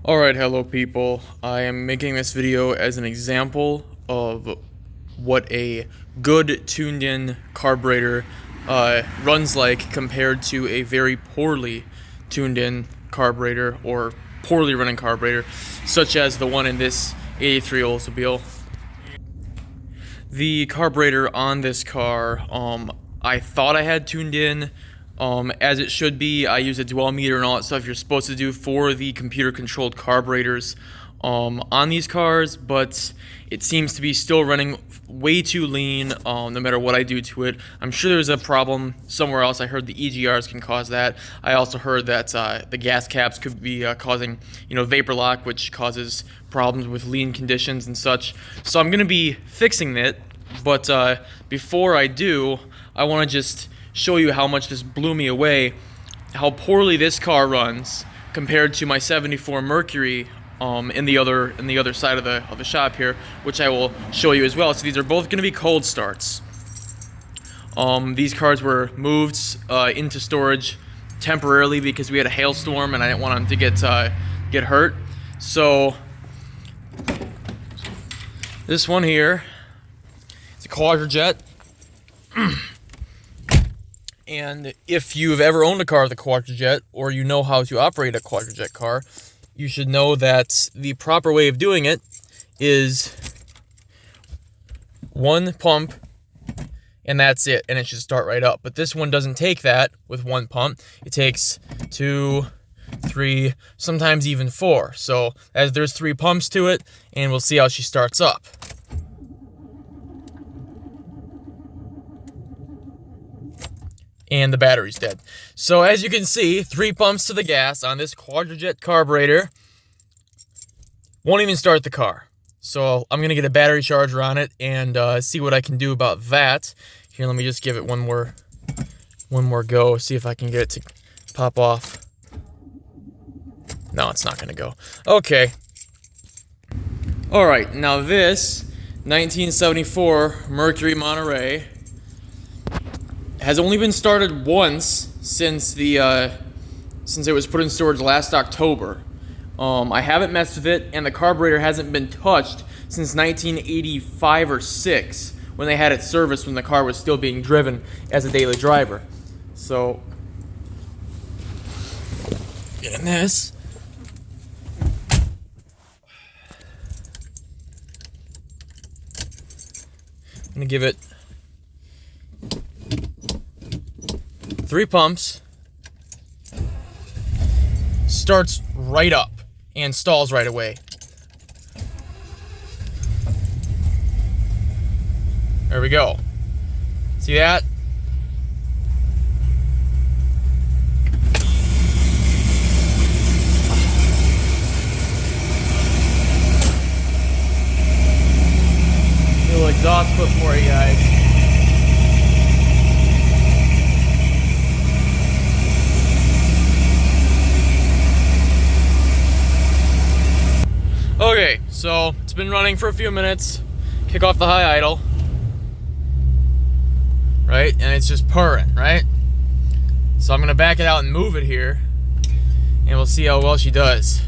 Alright, hello people. I am making this video as an example of what a good tuned-in carburetor runs like compared to a very poorly tuned-in carburetor or poorly running carburetor, such as the one in this 83 Oldsmobile. The carburetor on this car, I thought I had tuned in as it should be. I use a dwell meter and all that stuff you're supposed to do for the computer controlled carburetors on these cars, but it seems to be still running way too lean no matter what I do to it. I'm sure there's a problem somewhere else. I heard the EGRs can cause that. I also heard that the gas caps could be causing vapor lock, which causes problems with lean conditions and such. So I'm gonna be fixing it, but before I do, I want to just show you how much this blew me away, how poorly this car runs compared to my 74 Mercury in the other side of the shop here, which I will show you as well. So these are both going to be cold starts. These cars were moved into storage temporarily because we had a hailstorm and I didn't want them to get hurt. So this one here, it's a Quadrajet. And if you've ever owned a car with a Quadrajet, or you know how to operate a Quadrajet car, you should know that the proper way of doing it is one pump, and that's it, and it should start right up. But this one doesn't take that with one pump. It takes 2, 3, sometimes even 4. So as there's 3 pumps to it, and we'll see how she starts up. And the battery's dead. So as you can see, 3 pumps to the gas on this Quadrajet carburetor. Won't even start the car. So I'm gonna get a battery charger on it and see what I can do about that. Here, let me just give it one more go. See if I can get it to pop off. No, it's not gonna go. Okay. All right, now this 1974 Mercury Monterey has only been started once since it was put in storage last October. I haven't messed with it, and the carburetor hasn't been touched since 1985 or 6, when they had it serviced when the car was still being driven as a daily driver. So, getting this. I'm gonna give it 3 pumps, starts right up and stalls right away. There we go. See that? Little exhaust clip for you guys. Okay, so it's been running for a few minutes. Kick off the high idle. Right? And it's just purring, right? So I'm gonna back it out and move it here, and we'll see how well she does.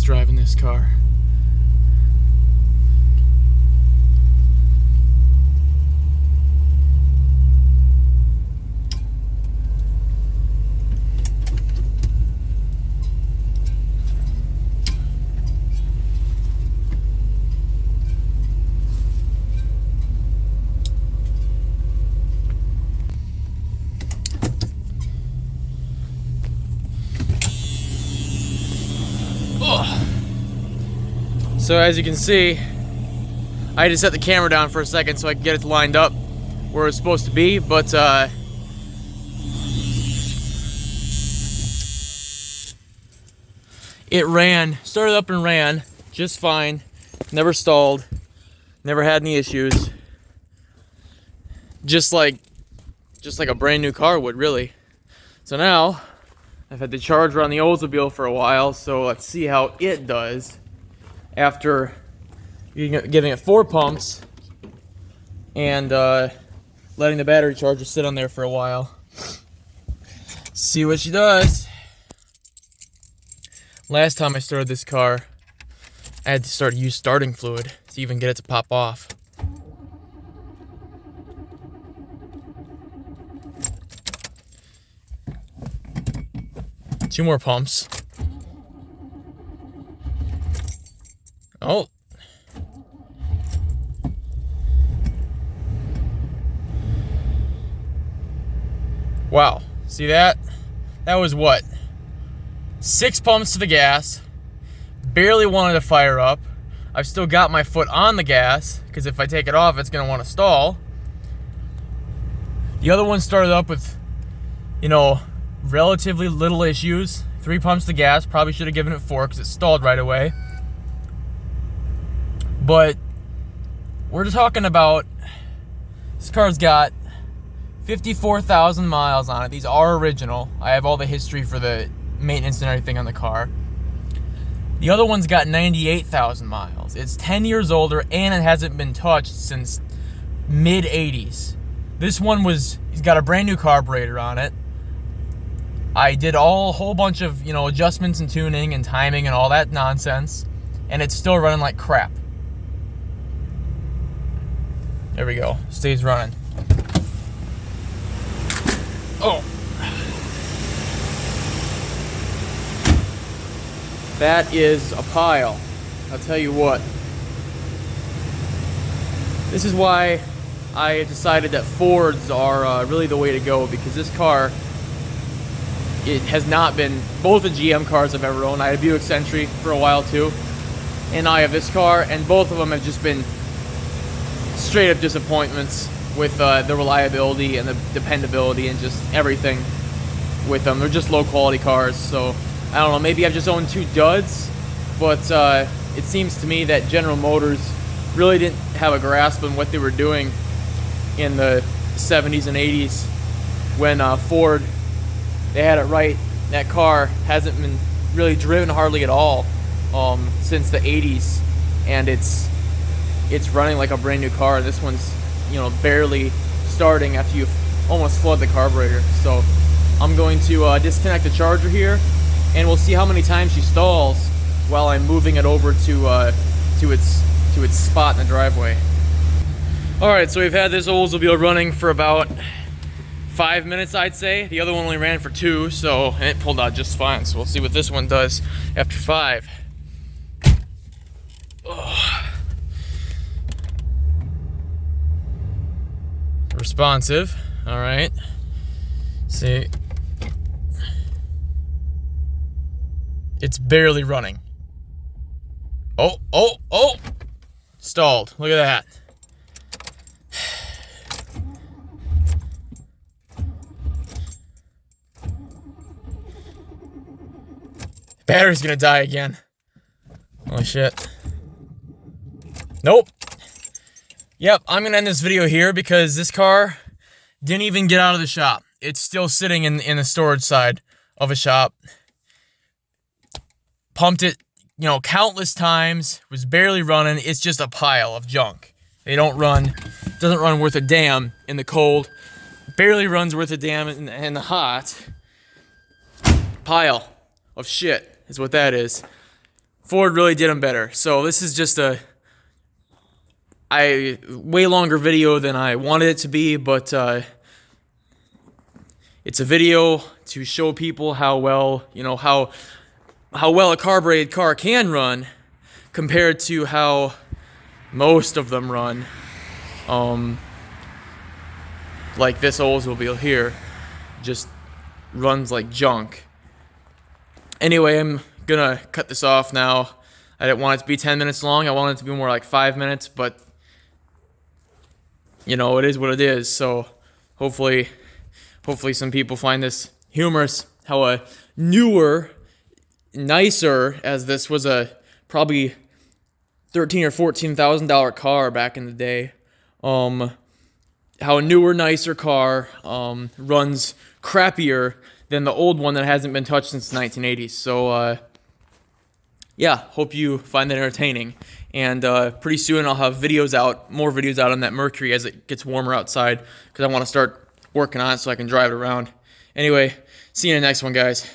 Driving this car. Ugh. So as you can see, I had to set the camera down for a second so I could get it lined up where it's supposed to be, but it started up and ran just fine, never stalled, never had any issues, just like a brand new car would, really. So now I've had the charger on the Oldsmobile for a while, so let's see how it does after giving it 4 pumps and letting the battery charger sit on there for a while. See what she does. Last time I started this car, I had to use starting fluid to even get it to pop off. Two more pumps. Oh. Wow. See that? That was what? 6 pumps to the gas. Barely wanted to fire up. I've still got my foot on the gas, because if I take it off, it's going to want to stall. The other one started up with, relatively little issues. 3 pumps to gas. Probably should have given it 4 because it stalled right away. But we're talking about, this car's got 54,000 miles on it. These are original. I have all the history for the maintenance and everything on the car. The other one's got 98,000 miles. It's 10 years older and it hasn't been touched since mid-80s. This one he's got a brand new carburetor on it. I did a whole bunch of, adjustments and tuning and timing and all that nonsense, and it's still running like crap. There we go. Stays running. Oh. That is a pile. I'll tell you what. This is why I decided that Fords are really the way to go, because this car, it has not been, both the GM cars I've ever owned. I had a Buick Century for a while too, and I have this car, and both of them have just been straight up disappointments with the reliability and the dependability and just everything with them. They're just low quality cars, so I don't know, maybe I've just owned 2 duds, but it seems to me that General Motors really didn't have a grasp on what they were doing in the 70s and 80s when Ford, they had it right. That car hasn't been really driven hardly at all since the 80s, and it's running like a brand new car. This one's, barely starting after you almost flood the carburetor. So I'm going to disconnect the charger here, and we'll see how many times she stalls while I'm moving it over to its spot in the driveway. All right, so we've had this Oldsmobile running for about 5 minutes, I'd say. The other one only ran for 2, and it pulled out just fine. So we'll see what this one does after 5. Oh. Responsive. All right. See, it's barely running. Oh! Stalled. Look at that. Battery's gonna die again. Holy shit. Nope. Yep, I'm gonna end this video here because this car didn't even get out of the shop. It's still sitting in the storage side of a shop. Pumped it, countless times. Was barely running. It's just a pile of junk. They don't run. Doesn't run worth a damn in the cold. Barely runs worth a damn in the hot. Pile of shit is what that is. Ford really did them better. So this is just a way longer video than I wanted it to be, but it's a video to show people how well, how well a carbureted car can run compared to how most of them run. Like this Oldsmobile here just runs like junk. Anyway, I'm gonna cut this off now. I didn't want it to be 10 minutes long. I wanted it to be more like 5 minutes, but you know, it is what it is. So hopefully some people find this humorous, how a newer, nicer, as this was a probably $13,000 or $14,000 car back in the day, how a newer, nicer car runs crappier than the old one that hasn't been touched since the 1980s. So yeah, hope you find that entertaining. And pretty soon I'll have more videos out on that Mercury as it gets warmer outside, because I want to start working on it so I can drive it around. Anyway, see you in the next one, guys.